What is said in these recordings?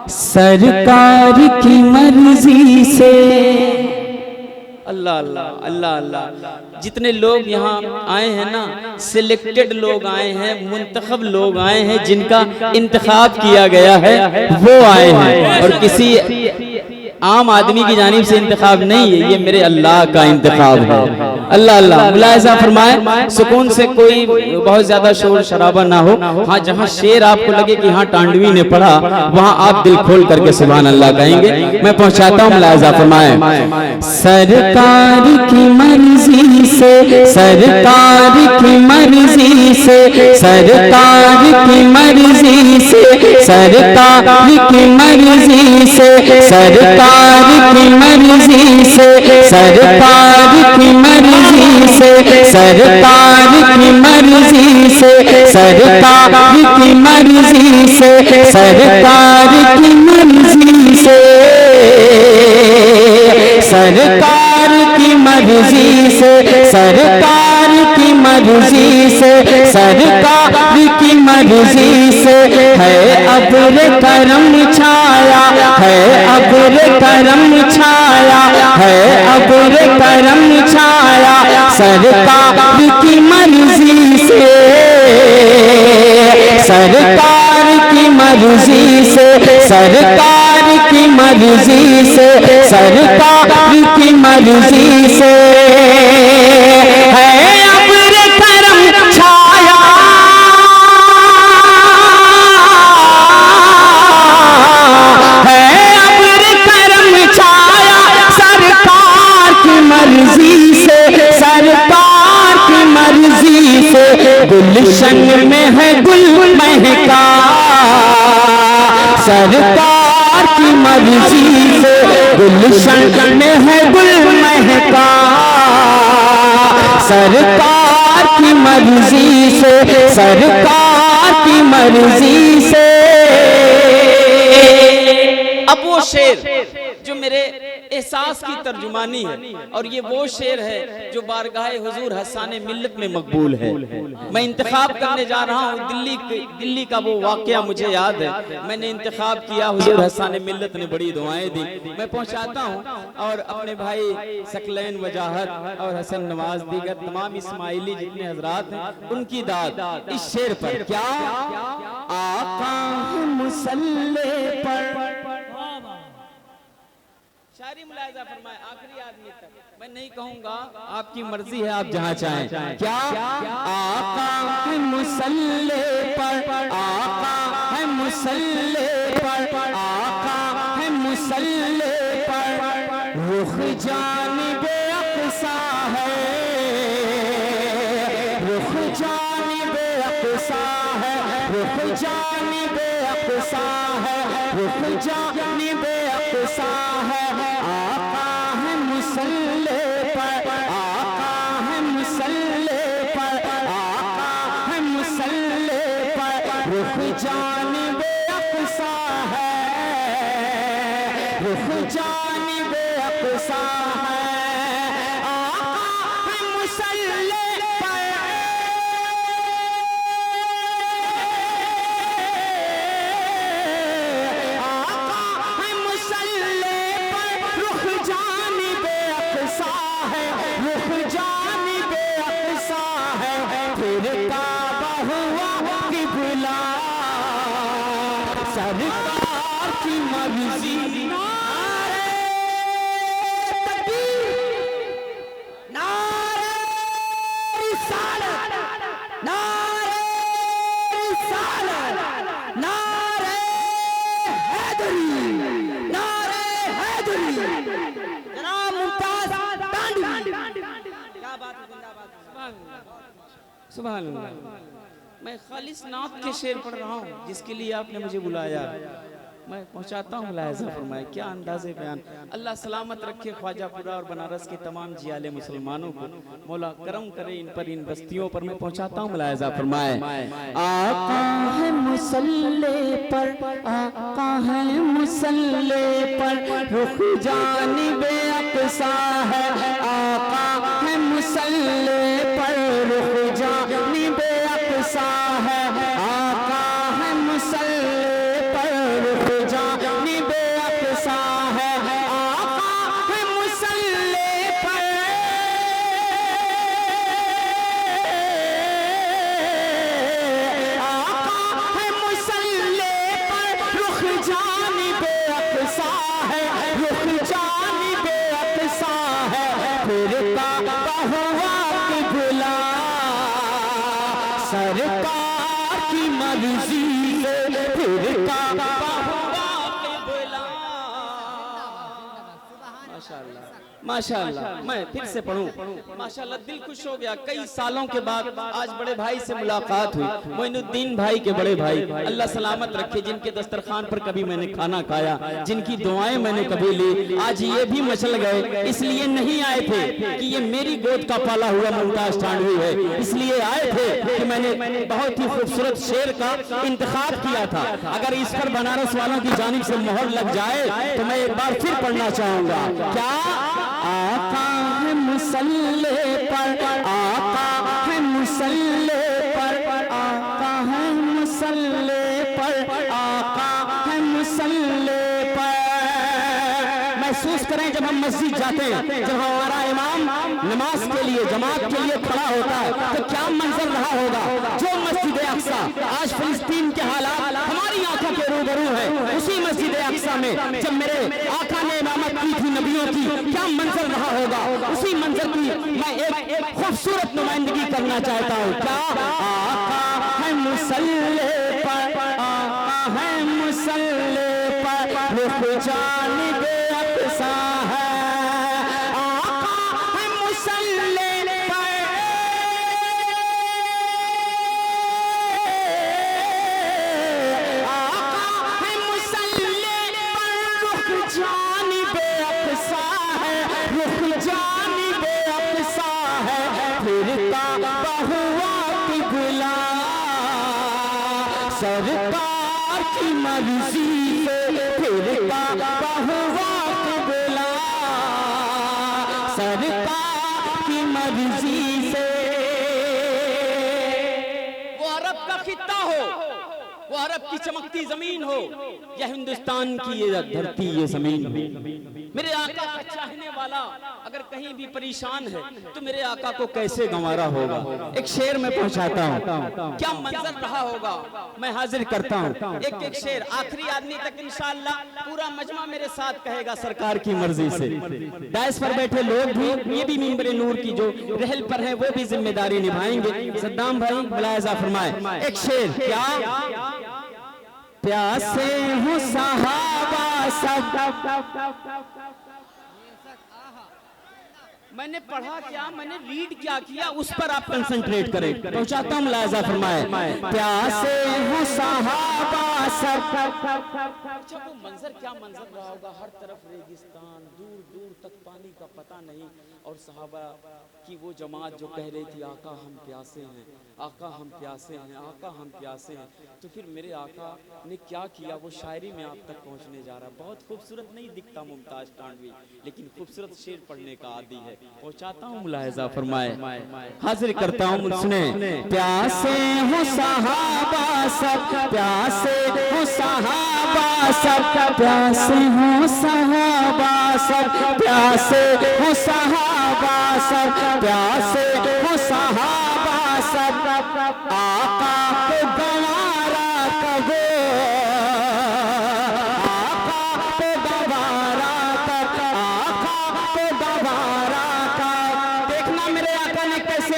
सरकार की मर्जी से। अल्लाह अल्लाह अल्लाह अल्लाह। जितने लोग यहाँ आए हैं ना, सिलेक्टेड लोग आए हैं, मुंतखब लोग आए हैं, जिनका इंतखाब किया गया है वो आए हैं, और किसी आम आदमी की जानिब से इंतखाब नहीं है, ये मेरे अल्लाह का इंतखाब है। अल्लाह अल्लाह। मुलाहिजा फरमाए, सुकून से कोई बहुत ज्यादा शोर शराबा ना हो। हाँ, जहाँ शेर आपको लगे कि हाँ टांडवी ने पढ़ा, वहाँ आप दिल खोल करके सुभान अल्लाह कहेंगे। मैं पहुँचाता हूँ। मुलाहिजा फरमाए, सरकार की मर्जी से, सरकार की मर्जी से, सरकार की मर्जी से, सरकार की मर्जी से, सरकार की मर्जी से, सरकार की मर्जी से, सरकार की मर्जी से, सरकार की मर्जी से, सरकार की मर्जी से, सरकार की मर्जी से, सरकार की मर्जी से, सरकार की मर्जी से है अब्र करम छाया, है अब्र करम छाया, है अब्र करम छाया, सरकार की मर्जी से, सरकार की मर्जी से, सरकार की मर्जी से, सरकार की मर्जी से है अब्र करम छाया, है अब्र करम छाया, सरकार की मर्जी से, सरकार की मर्जी से गुलशन में है गुल महका, सरकार की मर्जी से गुलशन में है गुल महका, सरकार की मर्जी से, सरकार की मर्जी से। अब वो शेर जो मेरे एहसास की तर्जुमानी है, और ये वो शेर है जो बारगाहे हुजूर हसाने मिल्लत में मकबूल है। मैं इंतखाब करने जा रहा हूँ। दिल्ली का वो वाकया मुझे याद है। मैंने इंतखाब किया, हुजूर हसाने मिल्लत ने बड़ी दुआएं दी। मैं पहुँचाता हूँ, और अपने भाई सकलैन वजाहत और हसन नवाज दीगर तमाम इस्माइली जितने हजरात हैं, उनकी दाद इस शेर पर। क्या आका मुसल्ले पर, शायरी मुलाहिजा फरमाए आखिरी आदमी तक। मैं नहीं कहूंगा, आपकी मर्जी है, आप जहां चाहें। क्या आका है मुसल्ले पर, आका है मुसल्ले पर, आका है मुसल्ले पर, रुख जानिबे अक़सा है, रुख जानिबे अक़सा है, रुख जानिबे अक़सा है, रुख जानिबे अक़सा है, आका है मुसल्ले पर, आका है मुसल्ले पर, आका है मुसल्ले पर, रुख जानिबे अक़सा है, रुख जानिबे अक़सा है, आका है मुसल्ले पर, आका है मुसल्ले पर, रुख जानिबे अक़सा है, रुख जानिबे अक़सा है, फिर काबा हुआ क़िबला, सरकार की मर्जी। नारे तकबीर, नारे रिसालत, नारे रिसालत, नारे हैदरी, नारे हैदरी, जनाब मुमताज टांडवी। क्या बात है, जिंदाबाद। सुभान अल्लाह। मैं खालिस नात के शेर पढ़ रहा हूँ, जिसके लिए आपने मुझे बुलाया। मैं पहुँचाता हूँ। मुलाहिजा फरमाए, क्या अंदाज़े बयान। अल्लाह सलामत रखे ख्वाजापुरा और बनारस के तमाम जियाले मुसलमानों को। मौला करम करे इन पर, इन बस्तियों पर। मैं पहुँचाता हूँ। मुलाहिजा फरमाए, आका है मुसल्ले पर, आका है मुसल्ले पर, रुख जानिबे अक़सा है, आका है मुसल्ले पर, रुख जानिबे अक़सा है, आका है मुसल्ले पर, रुख जानिबे जानिबे अक़सा है, रुख जानिबे अक़सा है, फिर काबा हुआ क़िबला, सरकार की मर्जी से फिर काबा हुआ क़िबला। माशाअल्लाह माशाअल्लाह। मैं फिर से पढ़ूं, माशाअल्लाह दिल खुश हो गया। कई सालों के बाद आज बड़े भाई से मुलाकात हुई, मोइनुद्दीन भाई के बड़े भाई, अल्लाह सलामत रखे, जिनके दस्तरखान पर कभी मैंने खाना खाया, जिनकी दुआएं मैंने कभी ली। आज ये भी मचल गए, इसलिए नहीं आए थे कि ये मेरी गोद का पाला हुआ मुमताज टांडवी है, इसलिए आए थे कि मैंने बहुत ही खूबसूरत शेर का इंतखाब किया था। अगर इस पर बनारस वालों की जानिब से मोहर लग जाए तो मैं एक बार फिर पढ़ना चाहूंगा। क्या आका है मुसल्ले पर, आका है मुसल्ले पर, आका है मुसल्ले पर, आका है मुसल्ले पर। महसूस करें जब हम मस्जिद जाते हैं, जब हमारा इमाम नमाज के लिए जमात के लिए खड़ा होता है तो क्या मंजर रहा होगा। जो मस्जिद अक्सा आज फिलिस्तीन के हालात हमारी आंखों के रूबरू है, उसी मस्जिद अक्सा में जब मेरे आका ने इमामत की थी नबियों की, क्या मंजर रहा होगा। उसी मंजर की मैं एक खूबसूरत नुमाइंदगी करना चाहता हूँ। क्या आका है मुसल्ले पर, आका है मुसल्ले पर, रुख जानिबे अक़सा है, आका है मुसल्ले पर, आका है मुसल्ले पर, रुख जानिबे अक़सा है, रुख जानिबे अक़सा है, फिर काबा हुआ क़िबला, सरकार की मर्जी से फिर काबा हुआ क़िबला, सरकार की मर्जी से। वो अरब का खित्ता हो, वो अरब की चमकती जमीन हो, या हिंदुस्तान की ये धरती ये जमीन हो, मेरे आका का चाहने वाला अगर कहीं भी परेशान है तो मेरे आका को कैसे गंवारा होगा। एक शेर में पहुंचाता हूँ, क्या मंजर रहा होगा, मैं हाजिर करता हूँ एक एक शेर। आखिरी आदमी तक इंशाअल्लाह पूरा मजमा मेरे साथ कहेगा सरकार की मर्जी से। डायस पर बैठे लोग भी, ये भी मिंबर नूर की जो रहल पर है वो भी जिम्मेदारी निभाएंगे। सद्दाम भाई मुलाहिजा फरमाए एक शेर। क्या प्यासे हूँ सहाबा सब, मैंने पढ़ा क्या, मैंने रीड क्या किया, उस पर आप कंसंट्रेट करें। पहुंचाता हूँ मुलाहिजा फरमाए। प्यासे हूँ सहाबा सब, अच्छा वो मंजर क्या मंजर रहा होगा, हर तरफ रेगिस्तान, दूर दूर तक पानी का पता नहीं, और सहाबा की वो जमात जो कह रही थी आका हम प्यासे हैं, आका हम प्यासे हैं, आका हम प्यासे हैं। तो फिर मेरे आका ने क्या किया, वो शायरी में आप तक पहुंचने जा रहा है। बहुत खूबसूरत नहीं दिखता मुमताज टांडवी, लेकिन खूबसूरत शेर पढ़ने का आदी है। पहुंचाता हूँ मुलाहिजा फरमाए, हाजिर करता हूँ सुने। प्यासे हो सहाबा सब, प्यासे हो सहाबा सब, प्यासे हो सहाबा सब, प्यासे हो सहाबा सब, प्यासे हो सहाबा सब, आका को गंवारा कबो, आका को गंवारा कर, आका को गंवारा कर। देखना मेरे आका ने कैसे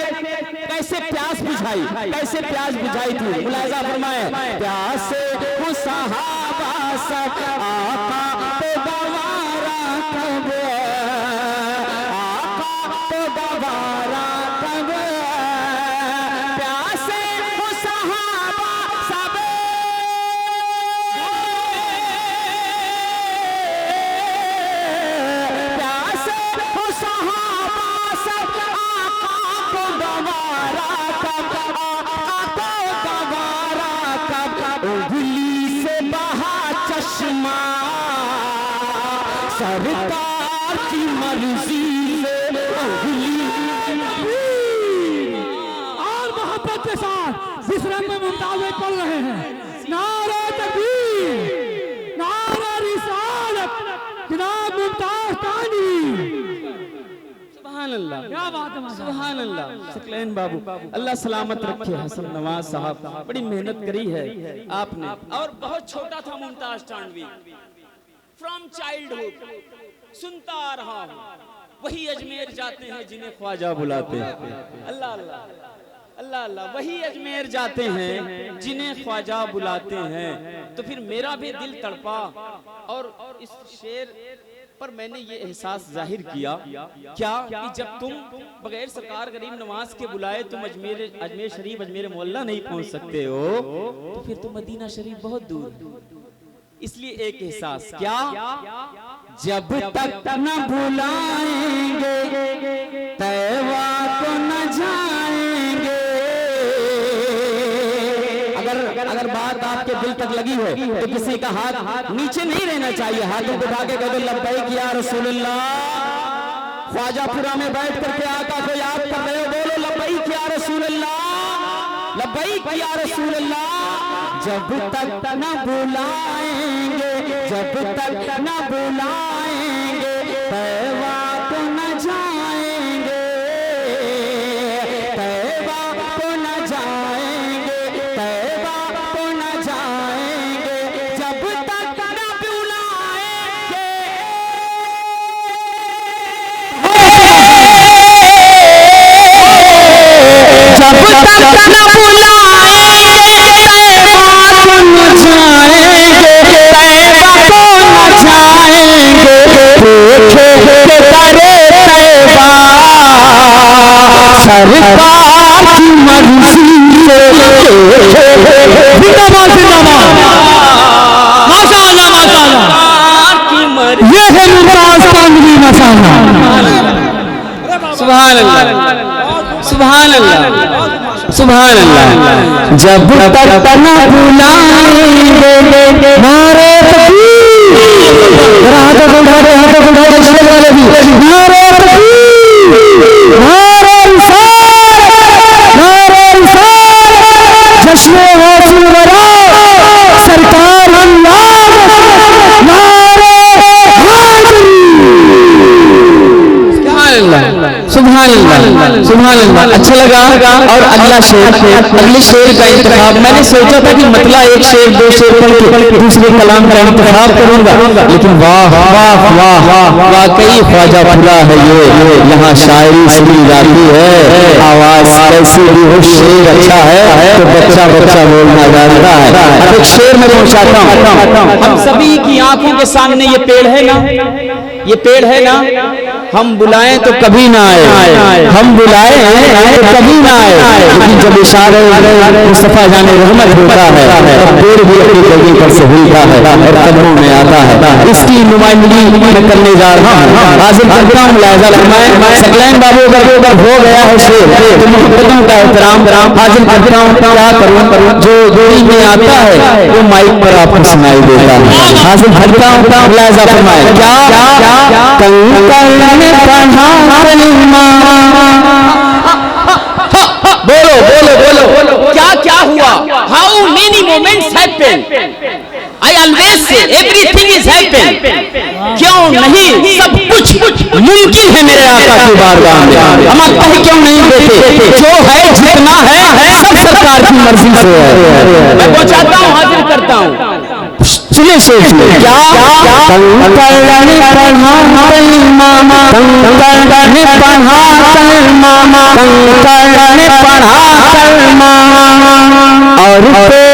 कैसे प्यास बुझाई, कैसे प्यास बुझाई थी। मुलाहिजा फरमाए। प्यासे हो सहाबा सब, आका को गंवारा कबो, आका को गंवारा कबो, प्यासे हो सहाबा सब, प्यासे हो सहाबा सब, आका को गंवारा कब, आका को गंवारा कब, उंगली से बहा चश्मा, सरकार की मर्जी से उंगली। और मोहब्बत के साथ जिस रंग में मुमताज़ पढ़ रहे हैं, नारा तकबीर, नारा रिसालत, जनाब मुमताज टांडवी। सुभान अल्लाह, क्या बात है माशाअल्लाह। सुभान अल्लाह। सकलैन बाबू अल्लाह सलामत रखे। हसन नवाज साहब बड़ी मेहनत करी है आपने। और बहुत छोटा था मुमताज टांडवी, फ्रॉम चाइल्डहुड सुनता आ रहा हूँ, वही अजमेर जाते हैं जिन्हें ख्वाजा बुलाते हैं। अल्लाह अल्लाह अल्लाह अल्लाह, वही अजमेर जाते हैं जिन्हें ख्वाजा बुलाते हैं। तो फिर मेरा भी दिल तड़पा और इस शेर पर मैंने ये एहसास जाहिर किया क्या कि जब तुम बगैर सरकार गरीब नवाज के बुलाए तुम अजमेर शरीफ अजमेर मोहल्ला नहीं पहुंच सकते हो, तो फिर तो मदीना शरीफ बहुत दूर है। इसलिए एक एहसास क्या, जब तक न बुलाएंगे तैवा को न जाएंगे। अगर बात आपके दिल तक लगी हो तो किसी का हाथ नीचे नहीं रहना चाहिए, हाथों को उठा के कह दो लब्बैक या रसूलुल्लाह। ख्वाजापुरा में बैठ करके आका को याद कर रहे हो, बोलो लब्बैक या रसूलुल्लाह, लब्बैक या रसूलुल्लाह। जब तक न बुलाएंगे, जब तक न बुलाएंगे तैवा को न जाएंगे, तैवा को न जाएंगे, तैवा को न जाएंगे। जब तक न बुलाएंगे, जब तक न सरकार की मर्जी से जिंदाबाद जिंदाबाद माशाअल्लाह माशाअल्लाह की मर्जी, ये है मुमताज टांडवी माशाअल्लाह। सुभान अल्लाह सुभान अल्लाह सुभान अल्लाह। जब तक न बुलाएंगे नारे तकबीर, हाथ उठा दे शेर वाले भी, नारे तकबीर, नारे जश्न वासिल वरा सरकार अल्लाह नारे सुभान अल्लाह सुभान अल्लाह। अच्छा लगा। और अगला शेर, अगले शेर का इंतखाब मैंने सोचा था कि मतलब एक शेर दो शेर पढ़ के दूसरे कलाम का इंतखाब करूंगा, लेकिन वाह वाह वाह वाकई ख्वाजापुरा है ये, यहाँ शायरी सुनी जाती है, आवाज कैसी भी हो, शेर अच्छा है तो बच्चा बच्चा बोलना जानता है। अब एक शेर में पहुंचाता हूँ। हम सभी की आंखों के सामने ये पेड़ है ना, ये पेड़ है ना, हम बुलाएं तो कभी ना आए, हम बुलाएं तो कभी ना आए, लेकिन जब इशारे मुस्तफा जाने रहमत होता है तब पेड़ भी अपनी जगह पर से हिलता है और कदमों में आता है। इसकी नुमाइंदगी मैं करने जा रहा हूँ। हाजिर करता हूँ मुलाहिजा फरमाएं, सकलैन बाबू अगर हो गया है शेर तो मोहब्बतों का एहतराम हाजिर करता हूँ। क्या करूँ, जो दिल में आता है वो माइक पर आपको सुनाई देता है। हाजिर करता हूँ मुलाहिजा फरमाएं, क्या बोलो बोलो बोलो क्या क्या हुआ। How many moments happen, I always say everything is happen. क्यों नहीं, सब कुछ मुमकिन है मेरे आका की बारगाह में। हम कह क्यों नहीं देते, जो है जितना है सब सरकार की मर्जी से है। मैं पहुंचाता हूँ, हाजिर करता हूँ। सुनिए शेर क्या, कंकड़ पढ़ा मामा, कंकड़ पढ़ा मामा, कंकड़ पढ़ा मामा और करे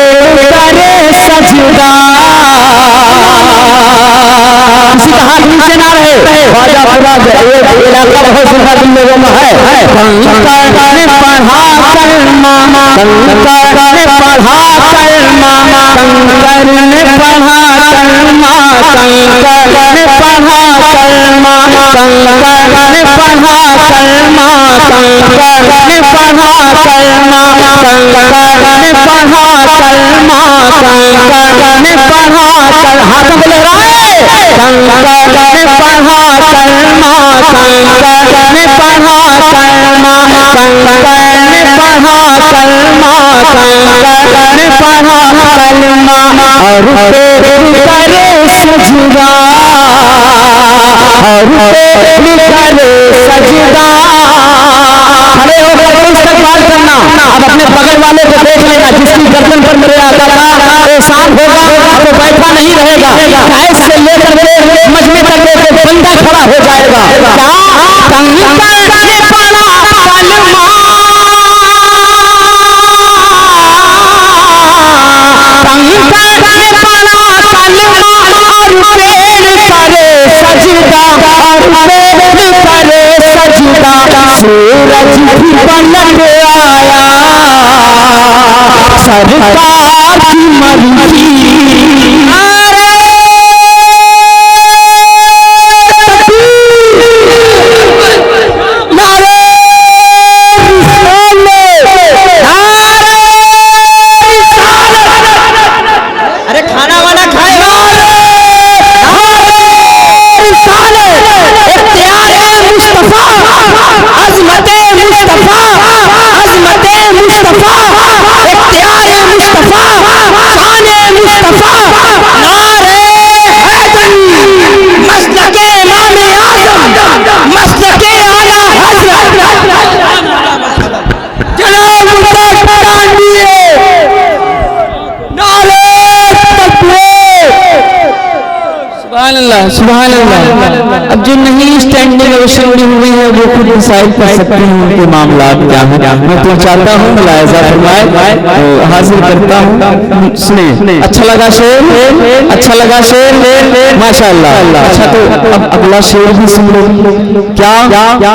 सजदा। किसी का हाथ नीचे ना रहे, ख्वाजापुरा इलाका बहुत सुना तुम लोगों में है। कंकड़ पढ़ा मामा, कंकड़ पढ़ा मामा, कंकड़ ने पढ़ा कलमा, कंकड़ ने पढ़ा कलमा, कंकड़ ने पढ़ा कलमा, कंकड़ ने पढ़ा कलमा, कंकड़ ने पढ़ा कलमा, कंकड़ ने पढ़ा कल हाथ बोले राय, कंकड़ ने पढ़ा कलमा, कंकड़ ने पढ़ा कलमा, कंकड़ ने पढ़ा कलमा, कंकड़ ने पढ़ा कलमा और करे सजदा, और करे सजदा। सूरज भी पलट आया सरकार की मर्जी। सुभान अल्लाह। अब जो नहीं स्टैंडिंग ओवेशन में हुए हैं वो खुद डिसाइड कर सकते हैं उनके मामला क्या है। मैं तो चाहता हूँ मुलाहिजा फरमाए, हाजिर करता हूँ। सुने, अच्छा लगा शेर, अच्छा लगा शेर, माशाअल्लाह। अच्छा तो अब अगला शेर भी सुन लो। क्या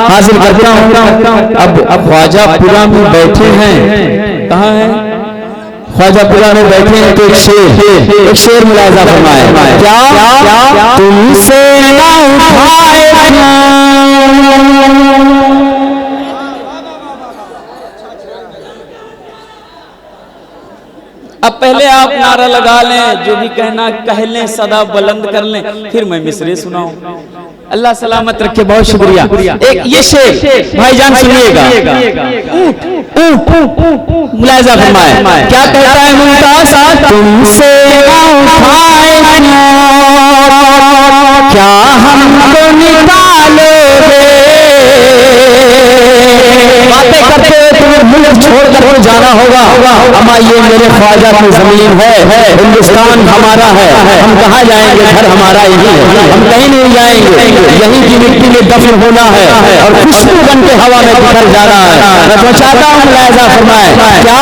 हाजिर करता हूँ। अब ख्वाजापुरा में बैठे हैं, कहाँ है ख्वाजापुरा में बैठे हैं, तो एक शेर मुलाहिजा फरमाए। क्या तुमसे ना उठाए अब पहले आप नारा लगा लें, जो भी कहना कह लें, सदा बुलंद कर लें, फिर मैं मिसरे सुनाऊं। अल्लाह सलामत रखे, बहुत शुक्रिया। एक ये शेर भाईजान सुनिएगा। मुलाहिजा फरमाए, क्या कहता है मुमताज, तुमसे उठाए क्या हमको निकालोगे, बातें करते तुम्हें मुल्क छोड़ कर जाना होगा। अमा ये मेरे ख्वाजा की जमीन है, हिंदुस्तान हमारा है, हम कहाँ जाएंगे, घर हमारा यही है, हम कहीं नहीं जाएंगे, यहीं की मिट्टी में दफन होना है और खुशबू बन के हवा में बिखर जा रहा है। मैं तो चाहता हूँ मुलाहिजा फरमाए, क्या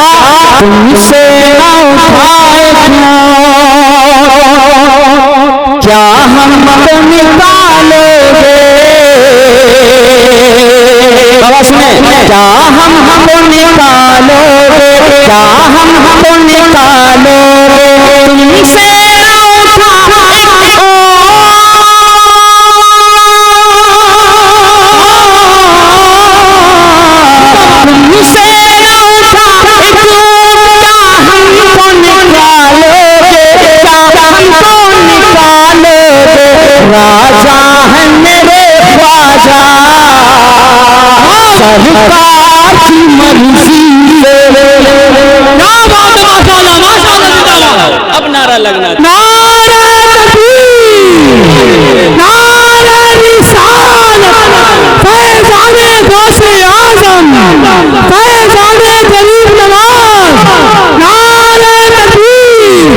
तुमसे क्या हमको निकालोगे, क्या हमको निकालोगे, क्या हमको निकालोगे, तुमसे राजा है मेरे ख्वाजा सरकार की मर्जी। अब नारा लगना, नारा तकबीर, नारा रिसालत, फैज़ाने गौसे आज़म, फैज़ाने गरीब नवाज, नारा तकबीर,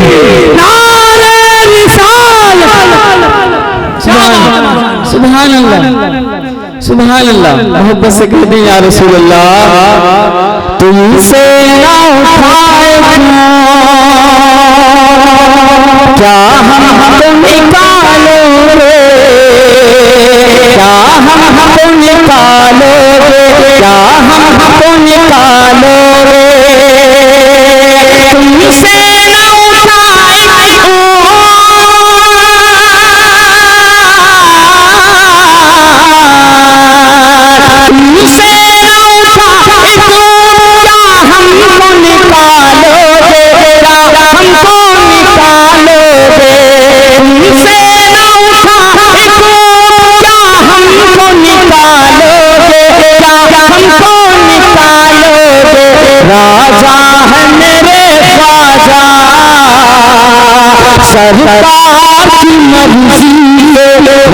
नारा रिसालत। सुभान अल्लाह, सुभान अल्लाह। मोहब्बत से कहते हैं या रसूल अल्लाह, तुमसे ना उठाए क्या हमको निकालोगे, क्या हमको निकालोगे, क्या हमको निकालोगे, तुमसे ना उठाए राजा है मेरे ख्वाजा सरकार की मर्जी,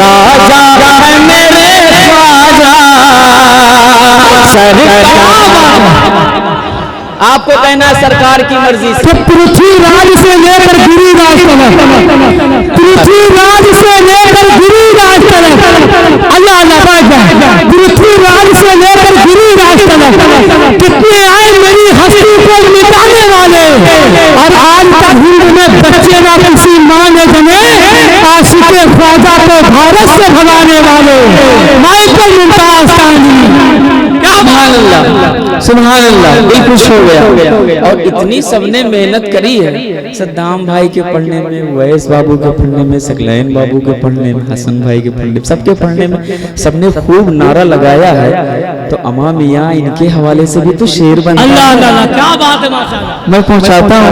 राजा है मेरे ख्वाजा सरकार। आपको कहना है सरकार की मर्जी से, पृथ्वीराज से लेकर गिरिराज तक, पृथ्वीराज से लेकर गिरिराज तक, अल्लाह अल्लाह, पृथ्वीराज से लेकर गिरिराज तक कितने आए मेरी हस्ती को मिटाने वाले, और आज तक हिंद में बच्चे ना किसी माँ ने जमे, आशिक़े ख्वाजा को भारत से भगाने वाले माइकल मुमताज खानी। अल्लाह, सुभान अल्लाह, दिल खुश हो गया। और इतनी सबने मेहनत करी है, सद्दाम भाई के पढ़ने में, वैस बाबू के पढ़ने में, सकलैन बाबू के पढ़ने में, हसन भाई के पढ़ने में, सबके पढ़ने में सबने खूब नारा लगाया है। तो अमा मियाँ इनके हवाले से भी तो शेर बना। अल्लाह अल्लाह, क्या बात है माशाअल्लाह। मैं पहुंचाता हूँ,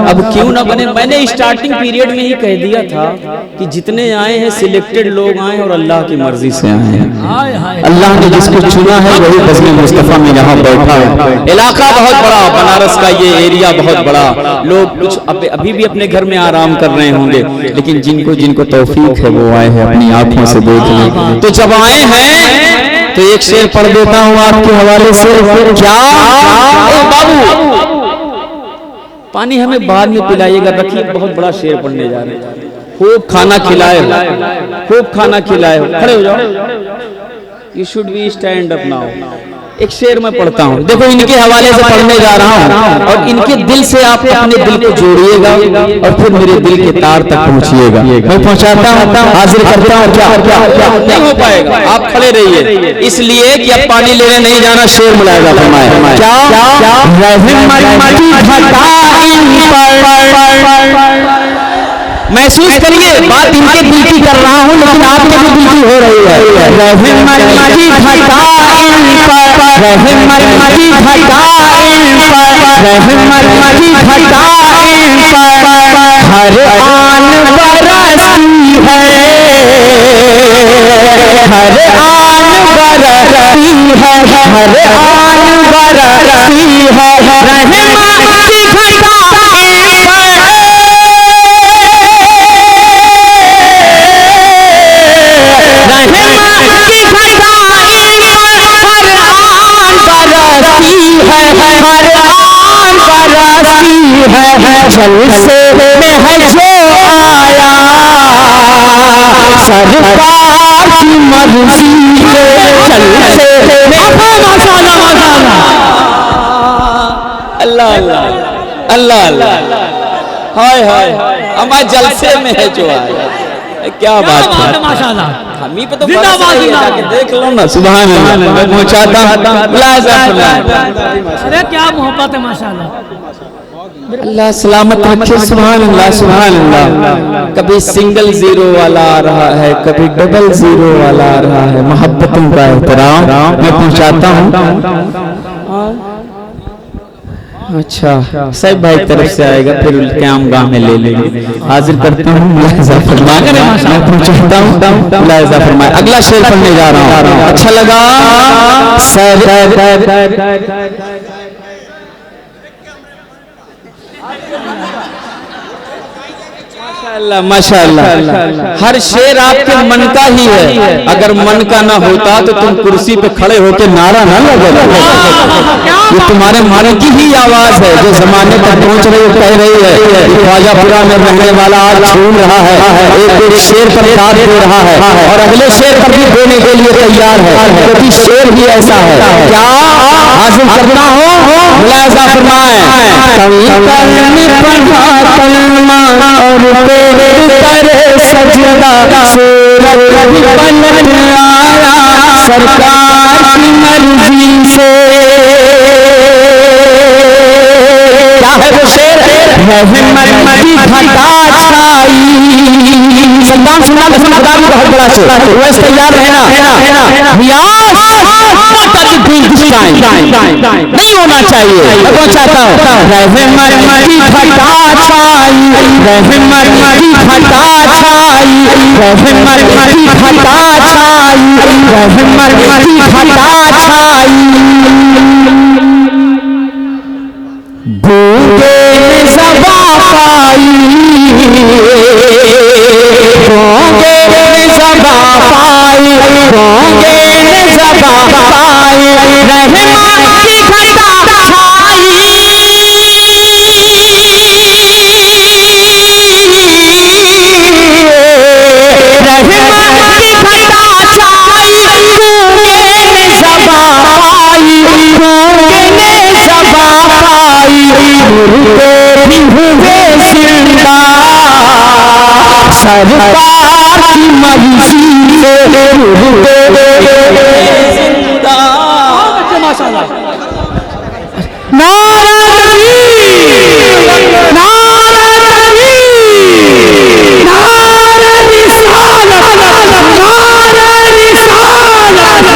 अब क्यों ना बने। मैंने स्टार्टिंग पीरियड में ही कह दिया था कि जितने आए हैं सिलेक्टेड लोग आए और अल्लाह की मर्जी से आए हैं। हाय हाय, अल्लाह ने जिसको चुना है वही बज़्म मुस्तफ़ा में यहाँ बैठा है। इलाका बहुत बड़ा, बनारस का ये एरिया बहुत बड़ा, लोग कुछ अभी भी अपने घर में आराम कर रहे होंगे, लेकिन जिनको जिनको तौफीक है वो आए हैं अपनी आंखों से देखने। तो जब आए हैं तो एक शेर पढ़ देता हूँ आपके हवाले से। क्या बाबू, पानी हमें बाद में पिलाइएगा, रखिए, बहुत बड़ा शेर पढ़ने जा रहे हैं। खूब खाना खिलाए, खूब खाना खिलाए, खड़े हो जाओ। You should be stand up now. एक शेर मैं पढ़ता हूँ, देखो इनके हवाले से पढ़ने जा रहा हूँ, और इनके दिल से आप अपने दिल को जोड़िएगा और फिर मेरे दिल के तार तक पहुँचिएगा। मैं पहुँचाता हूँ, हाजिर करता हूँ। क्या नहीं हो पाएगा, आप खड़े रहिए, इसलिए कि अब पानी लेने नहीं जाना, शेर मुलायजा फरमाए। क्या महसूस करिए, बात इनके दिल की कर रहा हूँ, लेकिन आपके भी दिल की हो रही जल से में है जो आया सरकार की मर्जी जल से अल्लाह अल्लाह अल्लाह अल्लाह, हाय हाय, हमारे जलसे में है जो आया। क्या बात है माशाअल्लाह, हम ही पे तो जिंदाबाद, जाके देख लो ना। सुभान अल्लाह, मैं पहुंचाता हूं। अरे क्या मोहब्बत है माशाअल्लाह। अल्लाह सलामत रखे। सुभान अल्लाह, सुभान अल्लाह। कभी सिंगल जीरो वाला आ रहा है, कभी डबल जीरो वाला आ रहा है। मोहब्बतों का एहतराम मैं पहुंचाता हूं। अच्छा, सब भाई तरफ से आएगा, फिर क्याम गाह में ले लेंगे। हाजिर करता हूँ, मुलाहिजा फरमाए। मैं पहुंचाता हूँ, मुलाहिजा फरमाए। अगला शेर पढ़ने जा रहा हूँ। अच्छा लगा माशाअल्लाह, हर शेर आपके मन का ही है। अगर मन का ना होता तो तुम कुर्सी पे खड़े होकर नारा ना लगा। ये तुम्हारे मन की ही आवाज है जो जमाने तक पहुंच रही है, कह रही है कि ख्वाजापुरा में रहने वाला आज छून रहा है, एक शेर पर दाद दे रहा है और अगले शेर पर भी देने के लिए तैयार है, क्योंकि शेर ही ऐसा है। क्या हासिल करना हो, मुलाहिजा फरमाए। सजदा सूरत पलट आया सरकार की मर्जी से। क्या है वो शेर? घटा छाई। सद्दाम सुना बहुत बड़ा शेर, वैसे तैयार रहना। नहीं होना चाहिए। मैं पहुंचाता हूँ। गूंगे ज़बा पाई, गूंगे ज़बा पाई, गूंगे ज़बा पाई, रहमान की घटा छाई। रहमान की घटा छाई, गूंगे ज़बा पाई, गूंगे ज़बा पाई, मुर्दे भी हुए जिंदा सरकार की मर्जी से। मुर्दे जिंदा माशाल्लाह। नारा तकबीर, नारा तकबीर, नारा रिसालत, नारा रिसालत,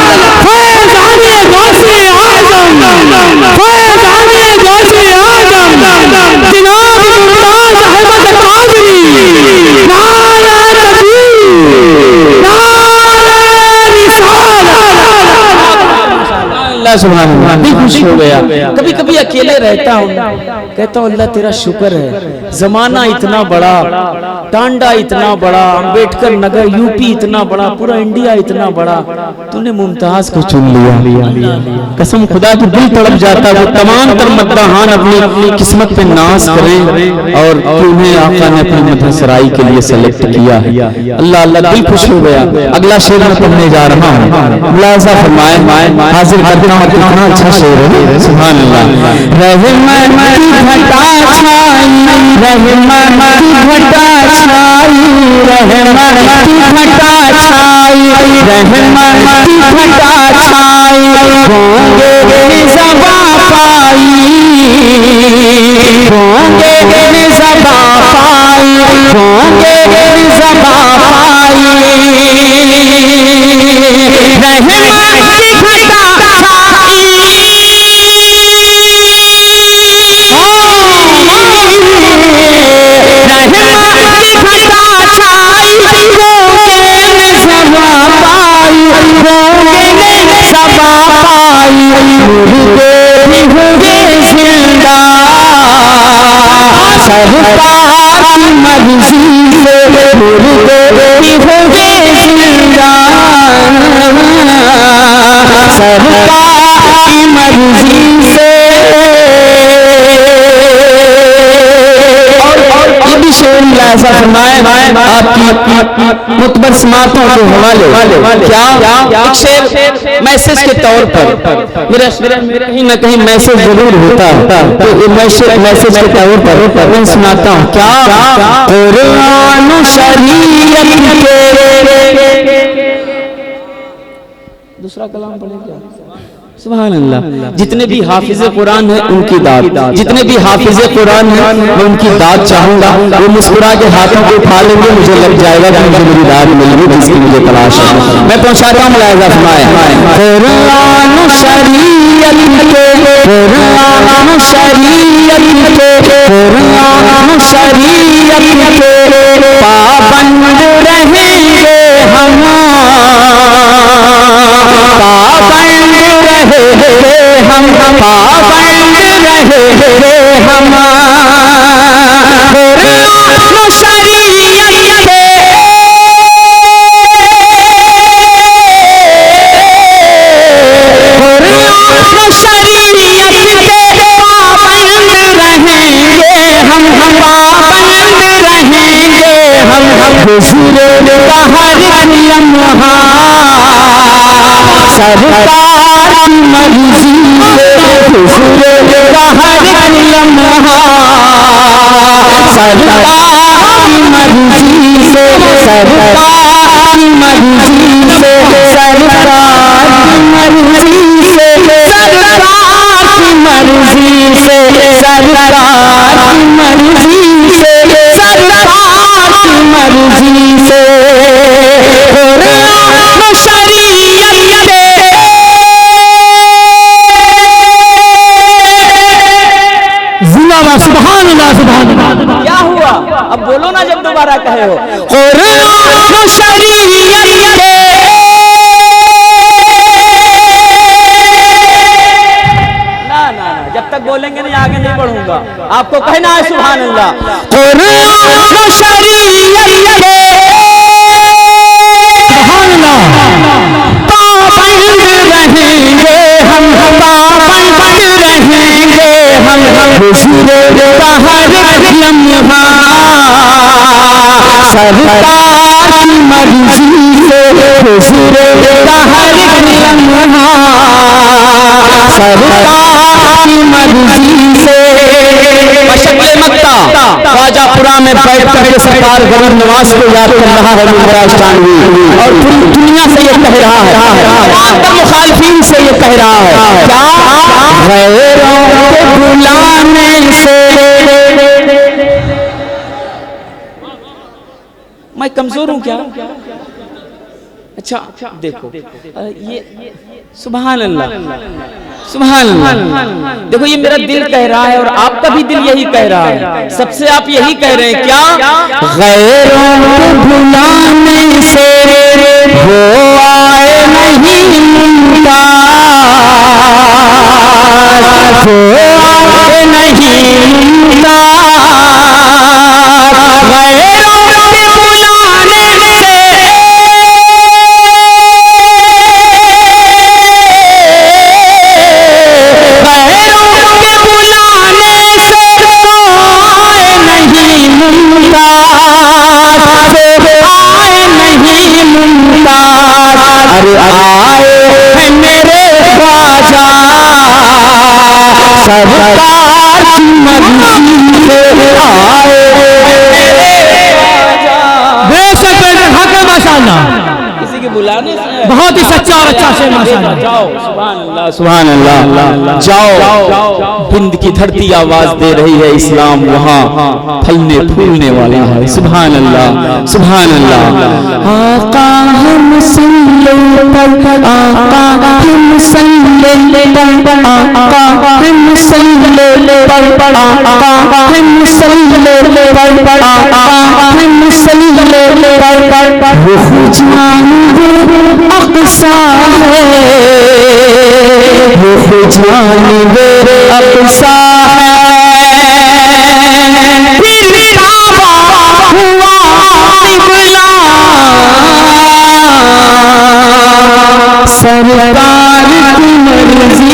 फैज़ाने गौसे आज़म, फैज़ाने गौसे आज़म, जनाब मुमताज़ अहमद कादरी, नारा तकबीर, नारा रिसालत। अल्लाह सुभान अल्लाह, भी खुश हो गया। कभी कभी अकेले रहता हूँ, कहता हूँ अल्लाह तेरा शुक्र है, जमाना इतना बड़ा, टांडा इतना बड़ा, अंबेडकर नगर यूपी इतना बड़ा, पूरा इंडिया इतना बड़ा, तूने मुमताज को चुन लिया। कसम खुदा तो दिल तड़प जाता, वो तमाम तर मद्दाहान अपनी किस्मत पे नाज करें और तुम्हें आका ने अपनी मदहसराई के लिए सेलेक्ट किया है। अल्लाह अल्लाह, दिल खुश हो गया। अगला शेर मैं पढ़ने जा रहा हूँ, मुलाहिज़ा फरमाए, हाजिर करता हूँ, कितना अच्छा शेर है, सुभान अल्लाह। रहमत की घटा छाई, रहमत की घटा छाई, रहमत की घटा छाई, रहमत की घटा छाई, होंगे ज़बा पाई, होंगे ज़बा पाई, होंगे ज़बा पाई, रहमत की घटा छाई, सरकार की मर्जी से मुर्दे भी होंगे जिंदा, सरकार की मर्जी से। ये भी शेर मुलाहिज़ा फरमाए आपकी मुतबर समातों के हवाले। क्या एक शेर मैसेज के तौर पर, मेरा कहीं ना कहीं मैसेज जरूर होता है, तो ये मैसेज के तौर पर मैं सुनाता हूँ। क्या कुरान शरीयत के, दूसरा कलाम पढ़े क्या, सुभान अल्लाह। जितने भी हाफिज़े कुरान है उनकी दाद, जितने भी हाफिज़े कुरान है मैं उनकी दाद चाहूंगा। वो मुस्कुरा के हाथों को उठा लेंगे, मुझे लग जाएगा कि मुझे मेरी दाद मिलेगी जिसकी मुझे तलाश है। मैं पहुंचाता हूँ, मुलाहिज़ा फरमाए, कुरान शरीयत के, कुरान शरीयत के, कुरान शरीयत के पाबंद रहेंगे हम, पाबंद रहेंगे हम, पाबंद रहेंगे हम, कुरान शरीयत के, कुरान शरीयत के पाबंद रहेंगे हम, पाबंद रहेंगे हम, हुज़ूर का हर लम्हा सरकार की मर्जी से, हुज़ूर का हर लम्हा सरकार की मर्जी से, सरकार की मर्जी से, सरकार की मर्जी से, सरकार की मर्जी से, सरकार की मर्जी से, सरकार की मर्जी से, कुरान शरीयत के, जिंदाबाद, सुभान अल्लाह, सुभान अल्लाह। क्या हुआ अब बोलो ना जब दोबारा कहे हो, कुरान शरीयत के, ना ना ना, जब तक बोलेंगे नहीं आगे नहीं बढ़ूंगा, आपको कहना है सुभान अल्लाह। कुरान शरीयत के, सुभान अल्लाह, पाबंद रहेंगे हम, पाबंद रहेंगे हम, हुज़ूर का हर लम्हा सरकार की मर्जी से गुजरे हर लम्हा, सरकार की मर्जी से। मशक्क़त मक्ता ख्वाजापुरा में बैठ करके सरकार गरीब नवाज को याद कर रहा है मुमताज़ और पूरी दुनिया से ये कह रहा है, मुखालिफिन से ये कह रहा है, क्या गैरों के बुलाने से। मैं कमजोर हूं क्या? अच्छा देखो ये सुभान अल्लाह, सुभान अल्लाह। देखो ये मेरा दिल कह रहा है और आपका भी दिल यही कह रहा है, सबसे आप यही कह रहे हैं क्या? गैरों को बुलाने से वो आए नहीं मुमताज़, वो आए नहीं मुमताज़। गैरों के बुलाने से अरे आए हैं मेरे ख्वाजा सरकार की मर्जी से, आए बेशक हक है माशाअल्लाह, किसी के बुलाने से बहुत ही सच्चा और अच्छा शेर माशाअल्लाह। जाओ सुभान अल्लाह, सुभान अल्लाह। जाओ हिंद की धरती आवाज दे रही है, इस्लाम वहाँ फलने फूलने वाला है। सुभान अल्लाह, सुभान अल्लाह। आका हम सल्ले पर, आका हम सल्ले पर, आका हम सल्ले पर, आका हम सल्ले पर, आका हम सल्ले पर। रुख जानिबे अक़सा है, रुख जानिबे अक़सा है, फिर काबा हुआ क़िबला, सरकार की मर्जी